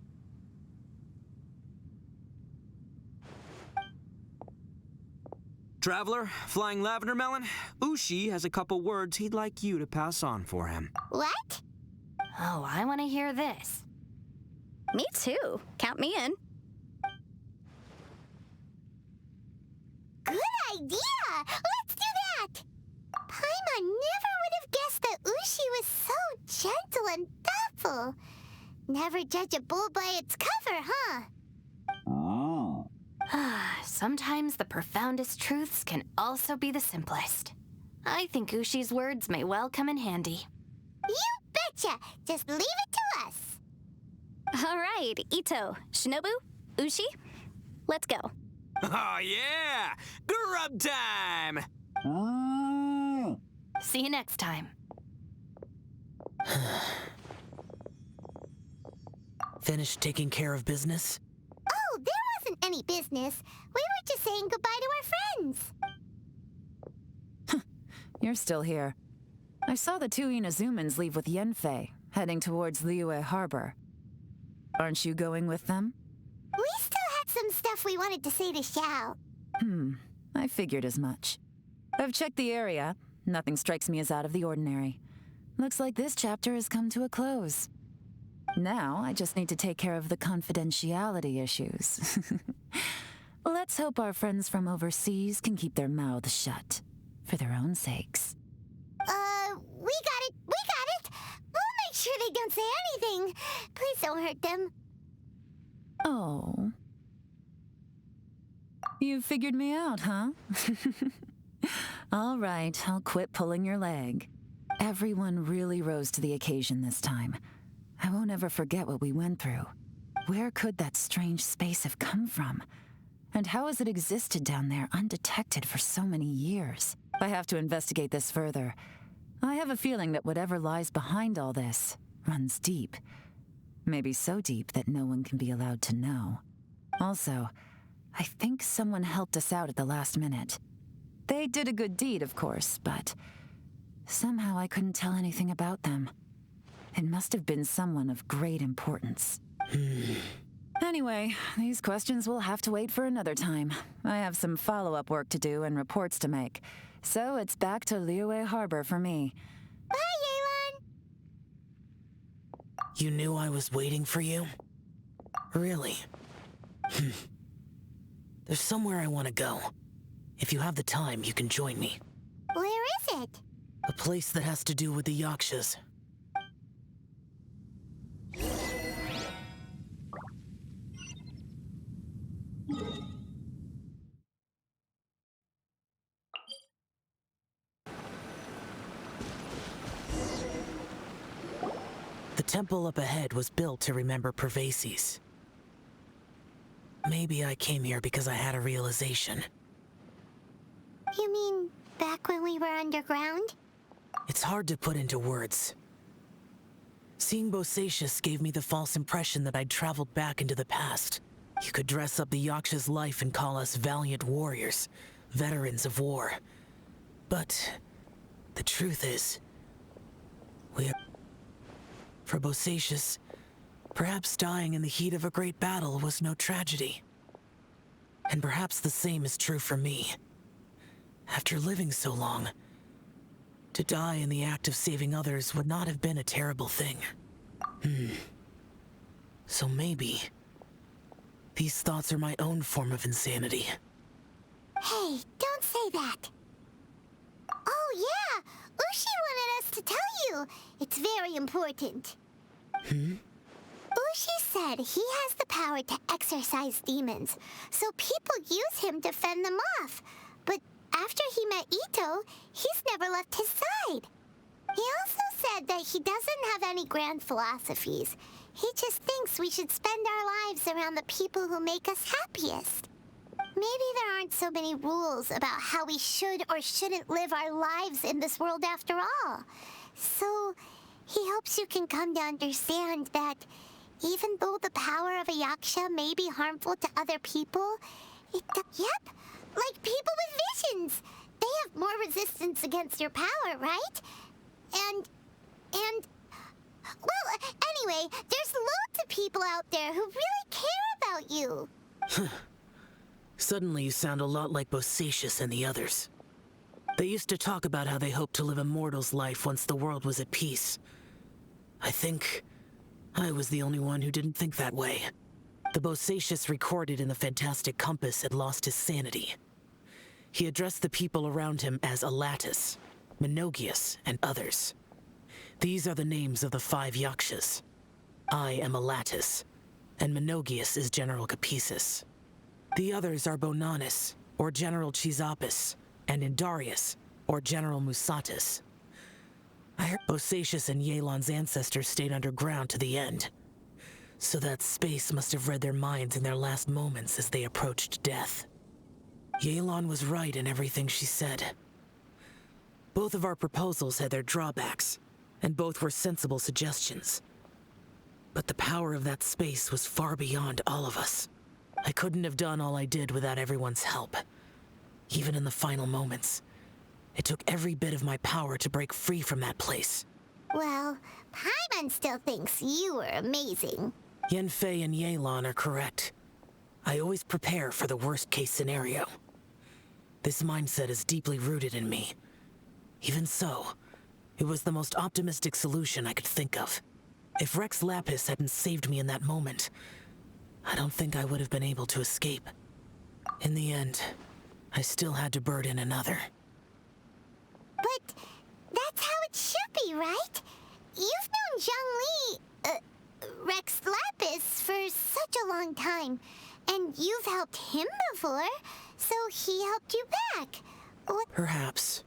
Speaker 5: Traveler, Flying Lavender Melon, Ushi has a couple words he'd like you to pass on for him.
Speaker 1: What?
Speaker 6: Oh, I want to hear this.
Speaker 2: Me too. Count me in.
Speaker 1: Good idea! Let's do that! Paimon never would have guessed that Ushi was so gentle and thoughtful. Never judge a bull by its cover, huh?
Speaker 6: Sometimes the profoundest truths can also be the simplest. I think Ushi's words may well come in handy.
Speaker 1: You betcha! Just leave it to us!
Speaker 2: All right, Itto, Shinobu, Ushi, let's go.
Speaker 5: Oh, yeah! Grub time!
Speaker 6: See you next time.
Speaker 3: Finished taking care of business?
Speaker 1: Oh, there wasn't any business. We were just saying goodbye to our friends.
Speaker 4: You're still here. I saw the two Inazumans leave with Yenfei, heading towards Liyue Harbor. Aren't you going with them?
Speaker 1: We still had some stuff we wanted to say to Xiao.
Speaker 4: I figured as much. I've checked the area. Nothing strikes me as out of the ordinary. Looks like this chapter has come to a close. Now, I just need to take care of the confidentiality issues. Let's hope our friends from overseas can keep their mouths shut, for their own sakes.
Speaker 1: We got it! We got it! We'll make sure they don't say anything. Please don't hurt them.
Speaker 4: Oh. You figured me out, huh? All right, I'll quit pulling your leg. Everyone really rose to the occasion this time. I won't ever forget what we went through. Where could that strange space have come from? And how has it existed down there undetected for so many years? I have to investigate this further. I have a feeling that whatever lies behind all this runs deep. Maybe so deep that no one can be allowed to know. Also, I think someone helped us out at the last minute. They did a good deed, of course, but somehow I couldn't tell anything about them. It must have been someone of great importance. Anyway, these questions will have to wait for another time. I have some follow-up work to do and reports to make. So it's back to Liyue Harbor for me.
Speaker 1: Bye, Yelan!
Speaker 3: You knew I was waiting for you? Really? There's somewhere I want to go. If you have the time, you can join me.
Speaker 1: Where is it?
Speaker 3: A place that has to do with the Yakshas. The temple up ahead was built to remember Pervases. Maybe I came here because I had a realization.
Speaker 1: You mean back when we were underground?
Speaker 3: It's hard to put into words. Seeing Bosacius gave me the false impression that I'd traveled back into the past. You could dress up the Yaksha's life and call us valiant warriors, veterans of war. But the truth is, for Bosacius, perhaps dying in the heat of a great battle was no tragedy. And perhaps the same is true for me. After living so long, to die in the act of saving others would not have been a terrible thing. So maybe these thoughts are my own form of insanity.
Speaker 1: Hey, don't say that. Oh yeah, Ushi wanted us to tell you. It's very important. Ushi said he has the power to exorcise demons, so people use him to fend them off. But after he met Itto, he's never left his side. He also said that he doesn't have any grand philosophies. He just thinks we should spend our lives around the people who make us happiest. Maybe there aren't so many rules about how we should or shouldn't live our lives in this world after all. So he hopes you can come to understand that even though the power of a Yaksha may be harmful to other people, Yep, like people with visions. They have more resistance against your power, right? Well, anyway, there's loads of people out there who really care about you.
Speaker 3: Suddenly you sound a lot like Bosacius and the others. They used to talk about how they hoped to live a mortal's life once the world was at peace. I think I was the only one who didn't think that way. The Bosacius recorded in the Fantastic Compass had lost his sanity. He addressed the people around him as Alatus, Minogius, and others. These are the names of the 5 Yakshas. I am Alatus, and Minogius is General Capisis. The others are Bonanis, or General Chisapis, and Indarius, or General Musatus. I heard Bosacius and Yelan's ancestors stayed underground to the end. So that space must have read their minds in their last moments as they approached death. Yelan was right in everything she said. Both of our proposals had their drawbacks, and both were sensible suggestions. But the power of that space was far beyond all of us. I couldn't have done all I did without everyone's help. Even in the final moments, it took every bit of my power to break free from that place.
Speaker 1: Well, Paimon still thinks you were amazing.
Speaker 3: Yanfei and Yelan are correct. I always prepare for the worst-case scenario. This mindset is deeply rooted in me. Even so, it was the most optimistic solution I could think of. If Rex Lapis hadn't saved me in that moment, I don't think I would have been able to escape. In the end, I still had to burden another.
Speaker 1: But that's how it should be, right? You've known Zhongli, Rex Lapis, for such a long time. And you've helped him before, so he helped you back.
Speaker 3: Perhaps.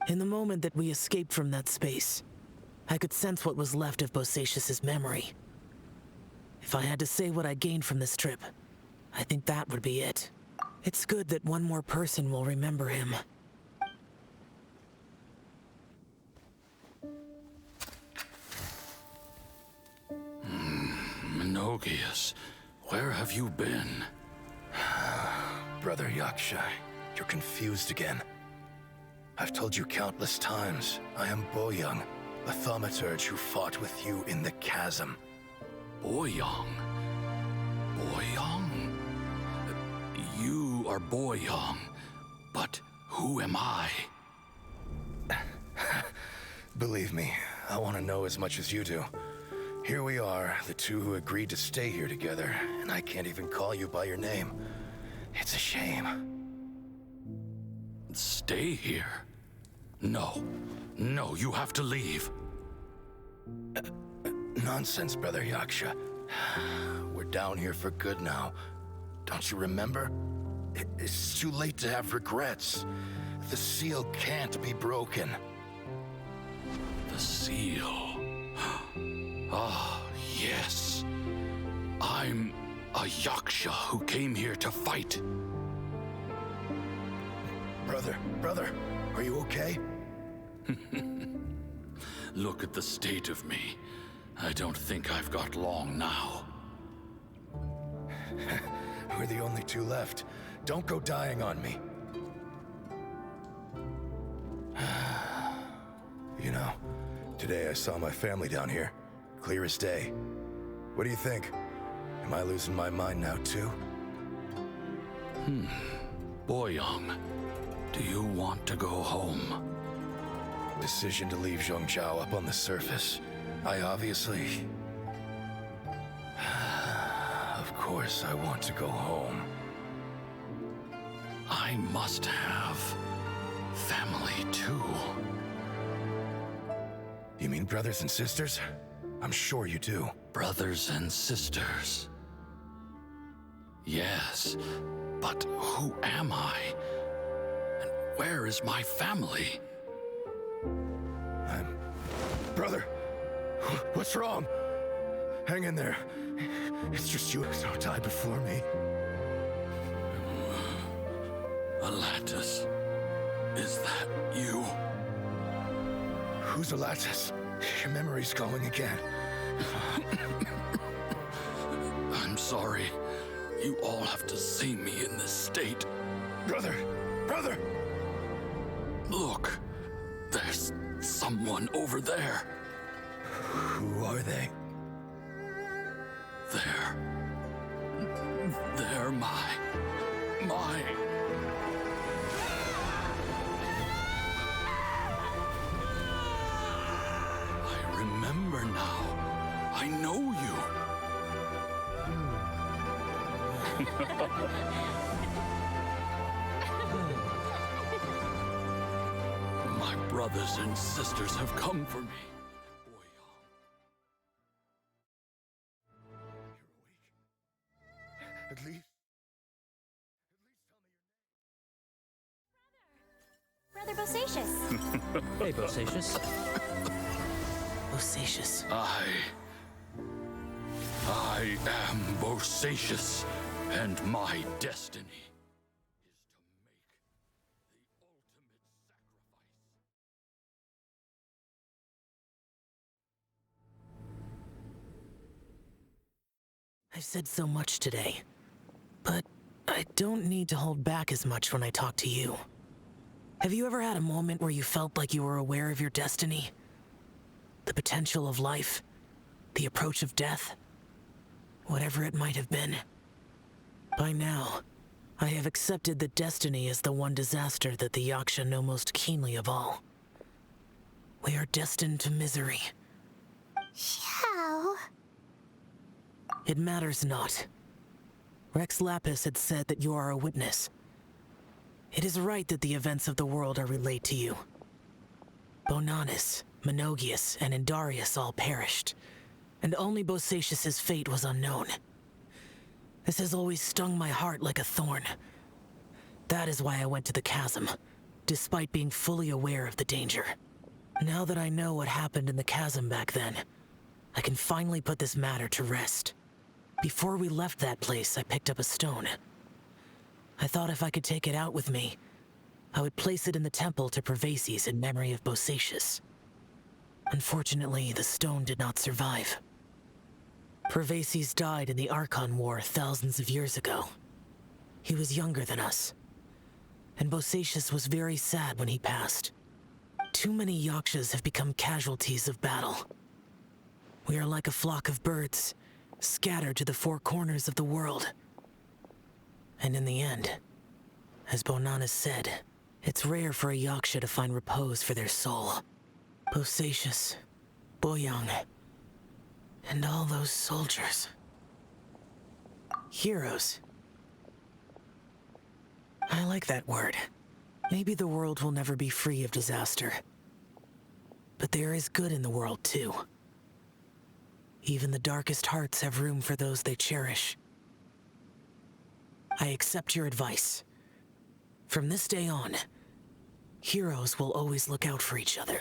Speaker 3: In the moment that we escaped from that space, I could sense what was left of Bosacius's memory. If I had to say what I gained from this trip, I think that would be it. It's good that one more person will remember him.
Speaker 8: Minogius, where have you been?
Speaker 7: Brother Yaksha, you're confused again. I've told you countless times, I am Boyoung, a thaumaturge who fought with you in the chasm.
Speaker 8: Boyoung? Boyoung? You are Boyoung, but who am I?
Speaker 7: Believe me, I want to know as much as you do. Here we are, the two who agreed to stay here together, and I can't even call you by your name. It's a shame.
Speaker 8: Stay here. No. No, you have to leave.
Speaker 7: Nonsense, Brother Yaksha. We're down here for good now. Don't you remember? It's too late to have regrets. The seal can't be broken.
Speaker 8: The seal. Ah, yes. I'm a Yaksha who came here to fight.
Speaker 7: Brother, are you okay?
Speaker 8: Look at the state of me. I don't think I've got long now.
Speaker 7: We're the only two left. Don't go dying on me. You know, today I saw my family down here. Clear as day. What do you think? Am I losing my mind now too?
Speaker 8: Boyoung, do you want to go home?
Speaker 7: Decision to leave Zhongzhao up on the surface. I obviously... Of course I want to go home.
Speaker 8: I must have family too.
Speaker 7: You mean brothers and sisters? I'm sure you do.
Speaker 8: Brothers and sisters. Yes, but who am I? And where is my family?
Speaker 7: Brother, what's wrong? Hang in there. It's just you, so die before me.
Speaker 8: Alatus, is that you?
Speaker 7: Who's Alatus? Your memory's going again.
Speaker 8: I'm sorry. You all have to see me in this state.
Speaker 7: Brother!
Speaker 8: Look, there's someone over there.
Speaker 7: Who are they?
Speaker 8: They're my... I remember now. I know you. My brothers and sisters have come for me.
Speaker 7: At least
Speaker 2: Brother Bosacious.
Speaker 3: Hey, Bosacious. Bosacious.
Speaker 8: I am Bosacious, and my destiny is to make the ultimate sacrifice.
Speaker 3: I've said so much today, but I don't need to hold back as much when I talk to you. Have you ever had a moment where you felt like you were aware of your destiny? The potential of life? The approach of death? Whatever it might have been. By now, I have accepted that destiny is the one disaster that the Yaksha know most keenly of all. We are destined to misery.
Speaker 1: Xiao.
Speaker 3: It matters not. Rex Lapis had said that you are a witness. It is right that the events of the world are relayed to you. Bonanis, Menogius, and Indarius all perished, and only Bosacious's fate was unknown. This has always stung my heart like a thorn. That is why I went to the chasm, despite being fully aware of the danger. Now that I know what happened in the chasm back then, I can finally put this matter to rest. Before we left that place, I picked up a stone. I thought if I could take it out with me, I would place it in the temple to Pervases in memory of Bosacious. Unfortunately, the stone did not survive. Pervases died in the Archon War thousands of years ago. He was younger than us, and Bosacious was very sad when he passed. Too many Yakshas have become casualties of battle. We are like a flock of birds, scattered to the four corners of the world. And in the end, as Bonanis said, it's rare for a Yaksha to find repose for their soul. Bosacious, Boyoung, and all those soldiers. Heroes. I like that word. Maybe the world will never be free of disaster. But there is good in the world, too. Even the darkest hearts have room for those they cherish. I accept your advice. From this day on, heroes will always look out for each other.